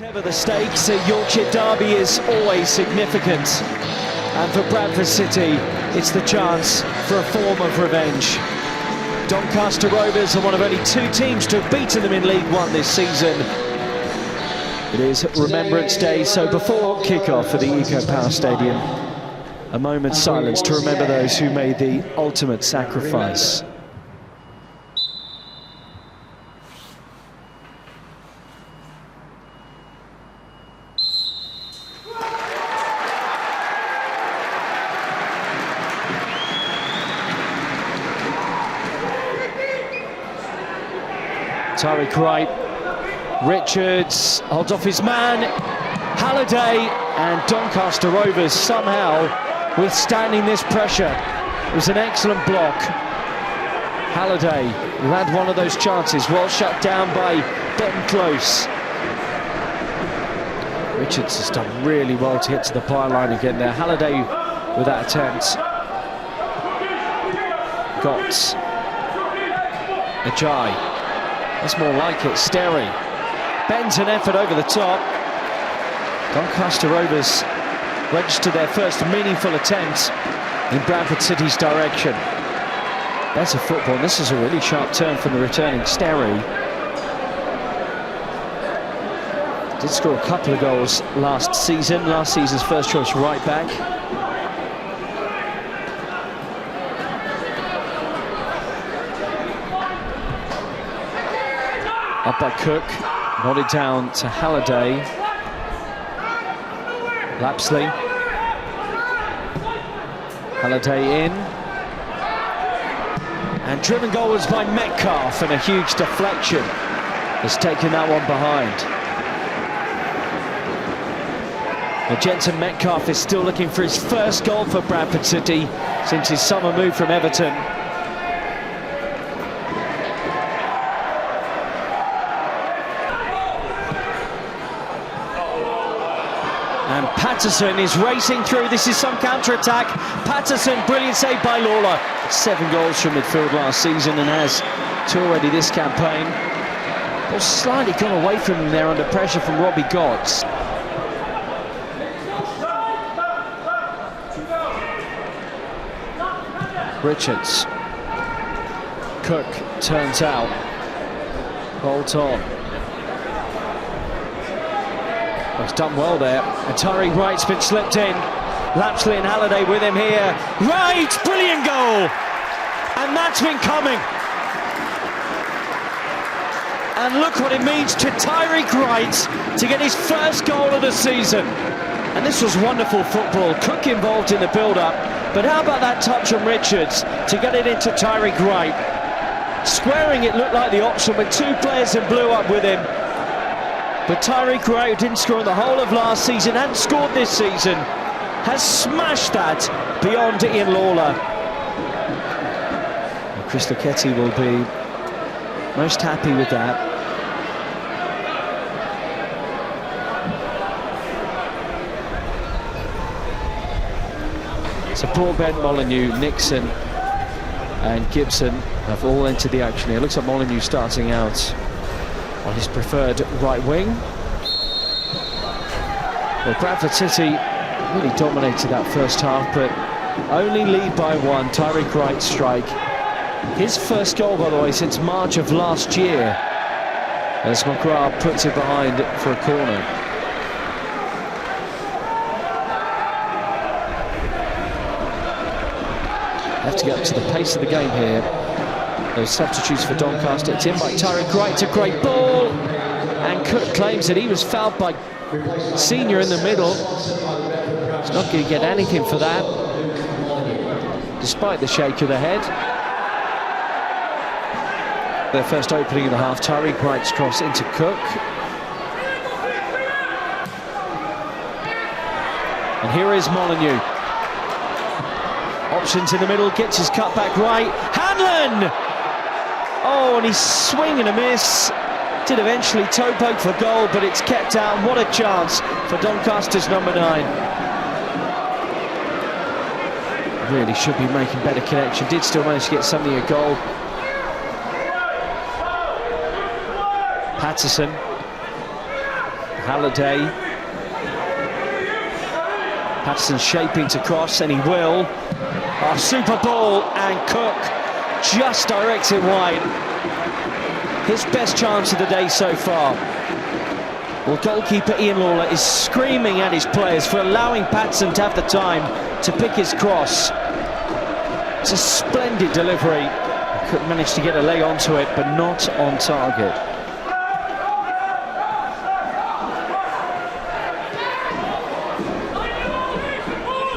Whatever the stakes, a Yorkshire derby is always significant. And for Bradford City, it's the chance for a form of revenge. Doncaster Rovers are one of only two teams to have beaten them in League One this season. It is Remembrance Day, so before kick-off at the Eco Power Stadium, a moment's silence to remember those who made the ultimate sacrifice. Tyreek Wright, Richards holds off his man, Halliday, and Doncaster Rovers somehow withstanding this pressure. It was an excellent block. Halliday, who had one of those chances, well shut down by Ben Close. Richards has done really well to get to the byline again there. Halliday with that attempt. Got Ajay. That's more like it. Sterry bends an effort over the top. Doncaster Rovers registered their first meaningful attempt in Bradford City's direction. Better football, and this is a really sharp turn from the returning Sterry. Did score a couple of goals last season's first choice right back. Up by Cook, nodded down to Halliday. Lapsley. Halliday in. And driven goalwards by Metcalf, and a huge deflection has taken that one behind. Magenta Metcalf is still looking for his first goal for Bradford City since his summer move from Everton. And Patterson is racing through. This is some counter-attack. Patterson, brilliant save by Lawler. 7 goals from midfield last season and has 2 already this campaign. Well, slightly gone away from him there under pressure from Robbie Godds. Richards. Cook turns out. Bolt on. He's done well there. And Tyreek Wright's been slipped in. Lapsley and Halliday with him here. Wright, brilliant goal! And that's been coming. And look what it means to Tyreek Wright to get his first goal of the season. And this was wonderful football. Cook involved in the build-up. But how about that touch on Richards to get it into Tyreek Wright? Squaring it looked like the option with 2 players in blue up with him. But Tyreek Wright, who didn't score in the whole of last season, hadn't scored this season, has smashed that beyond Ian Lawler. And Chris Lucchetti will be most happy with that. So Broadbent, Molyneux, Nixon and Gibson have all entered the action here. Looks like Molyneux starting out on his preferred right wing. Well, Bradford City really dominated that first half, but only lead by 1. Tyreek Wright's strike. His first goal, by the way, since March of last year, as McGrath puts it behind for a corner. Have to get up to the pace of the game here. Those substitutes for Doncaster. It's in by Tyreek Wright. It's a great ball. And Cook claims that he was fouled by Senior in the middle. He's not going to get anything for that, despite the shake of the head. Their first opening of the half. Tyreek Wright's cross into Cook. And here is Molyneux. Options in the middle. Gets his cut back right. Hanlon! Oh, and he's swing and a miss. Did eventually toe poke for goal, but it's kept out. What a chance for Doncaster's number 9. Really should be making better connection. Did still manage to get something a goal. Patterson Halliday. Patterson shaping to cross, and he will. Oh, super ball, and Cook just directs it wide. His best chance of the day so far. Well, goalkeeper Ian Lawler is screaming at his players for allowing Patterson to have the time to pick his cross. It's a splendid delivery. Cook managed to get a leg onto it, but not on target.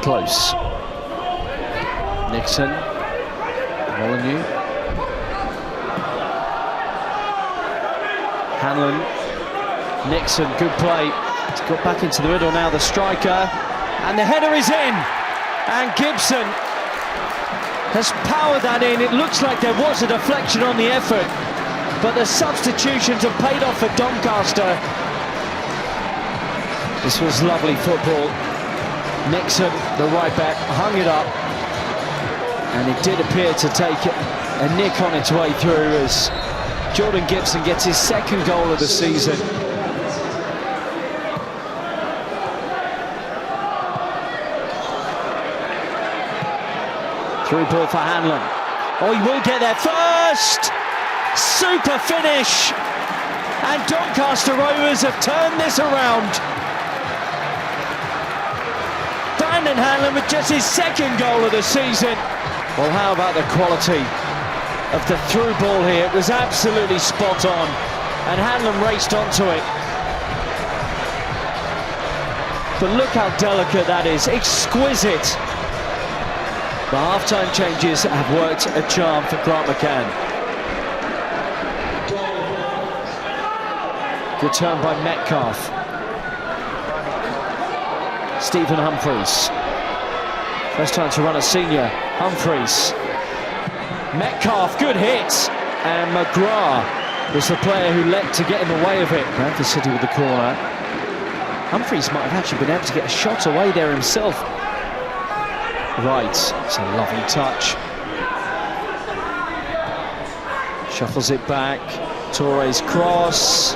Close. Nixon. Molyneux. Hanlon. Nixon, good play. He's got back into the middle now, the striker. And the header is in. And Gibson has powered that in. It looks like there was a deflection on the effort, but the substitutions have paid off for Doncaster. This was lovely football. Nixon, the right back, hung it up, and it did appear to take a nick on its way through as Jordan Gibson gets his second goal of the season. Through ball for Hanlon. Oh, he will get there first! Super finish! And Doncaster Rovers have turned this around. Brandon Hanlon with just his second goal of the season. Well, how about the quality of the through ball here? It was absolutely spot on, and Hanlon raced onto it. But look how delicate that is, exquisite. The half-time changes have worked a charm for Grant McCann. Good turn by Metcalf. Stephen Humphreys. First time to run a senior. Humphreys. Metcalf, good hit. And McGrath was the player who leapt to get in the way of it. Bradford City with the corner. Humphreys might have actually been able to get a shot away there himself. Right, it's a lovely touch. Shuffles it back. Torres cross.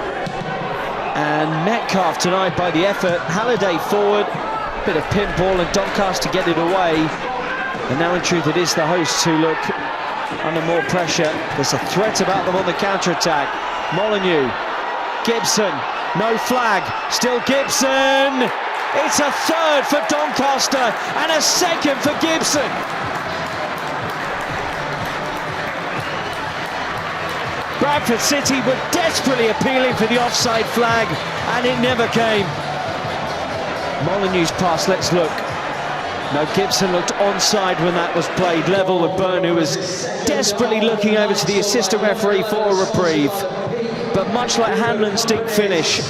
And Metcalf denied by the effort. Halliday forward. Bit of pinball and Doncaster to get it away. And now in truth it is the hosts who look under more pressure. There's a threat about them on the counter-attack. Molyneux. Gibson. No flag. Still Gibson. It's a third for Doncaster and a second for Gibson. Bradford City were desperately appealing for the offside flag, and it never came. Molyneux's pass, let's look. No, Gibson looked onside when that was played, level with Byrne, who was desperately looking over to the assistant referee for a reprieve. But much like Hanlon's dink finish,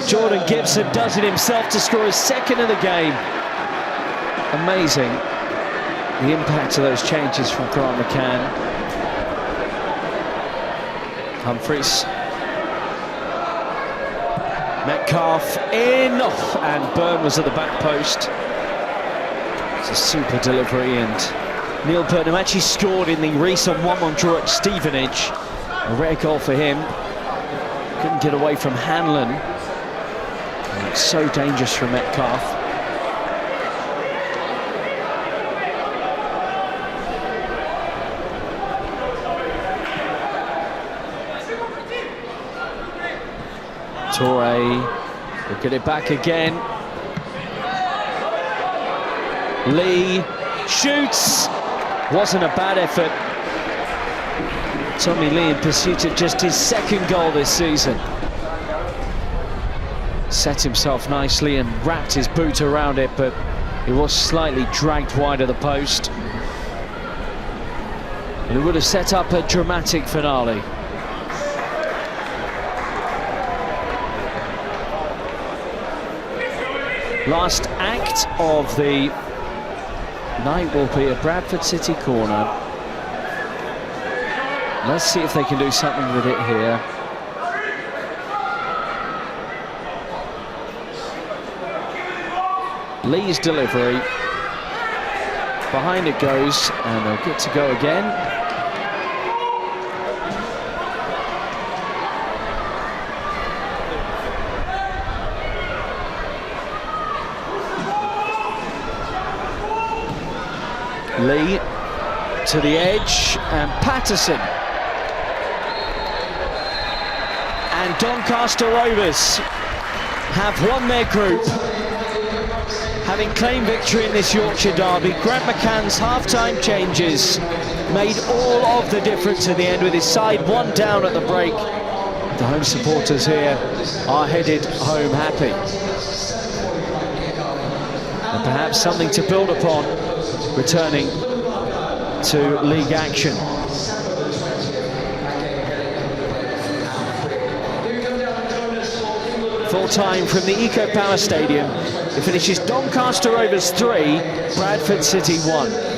Jordan Gibson does it himself to score his second of the game. Amazing, the impact of those changes from Grant McCann. Humphreys. Metcalf in, and Byrne was at the back post. It's a super delivery, and Neil Byrne, who actually scored in the recent 1-1 draw at Stevenage. A rare goal for him. Couldn't get away from Hanlon. And it's so dangerous for Metcalf. Torre will get it back again. Lee shoots. Wasn't a bad effort. Tommy Lee in pursuit of just his second goal this season. Set himself nicely and wrapped his boot around it, but he was slightly dragged wide of the post. And it would have set up a dramatic finale. Last act of the night will be a Bradford City corner. Let's see if they can do something with it here. Lee's delivery. Behind it goes, and they'll get to go again. Lee to the edge, and Patterson. And Doncaster Rovers have won their group, having claimed victory in this Yorkshire derby. Grant McCann's half-time changes made all of the difference in the end, with his side one down at the break. The home supporters here are headed home happy. And perhaps something to build upon returning to league action. Full time from the Eco Power Stadium. It finishes Doncaster Rovers 3, Bradford City 1.